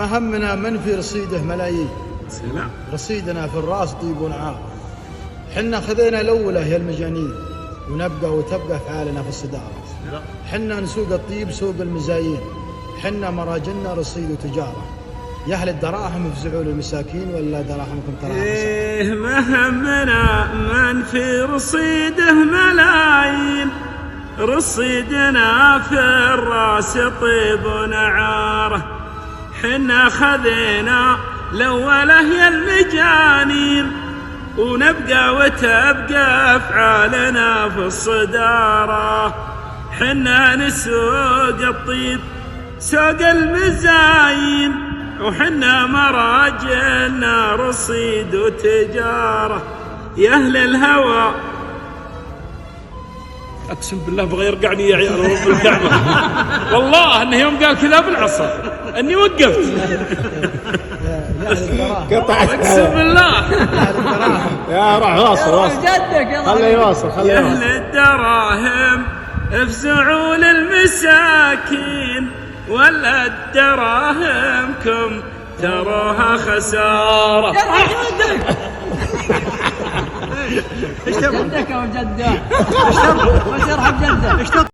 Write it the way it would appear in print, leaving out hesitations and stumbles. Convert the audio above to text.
همنا من في رصيده ملايين. سلام. رصيدنا في الراس طيب ونعام. حنا خذينا الاولى هي المجانين، ونبقى وتبقى افعالنا في الصداره. حنا نسوق الطيب سوق المزايين، حنا مراجلنا رصيد وتجاره. يا اهل الدراهم افزعوا للمساكين ولا دراهمكم تراها إيه ما همنا من في رصيده ملايين، رصيدنا في الراس طيب ونعاره. حنا خذينا الأولى هي المجانين، ونبقى وتبقى أفعالنا في الصدارة. حنا نسوق الطيب سوق المزاين، وحنا مراجلنا رصيد وتجارة. يا أهل الهوى أقسم بالله بغى يرقعني يا عيال رب الكعبة. والله إنه يوم قال كذا بالعصر إني وقفت. قطعت أقسم بالله يا راح واصل جدك خليه يواصل يا أهل الدراهم افزعوا للمساكين، ولا الدراهمكم تروها خسارة. جدك وجده وش يرحب جده.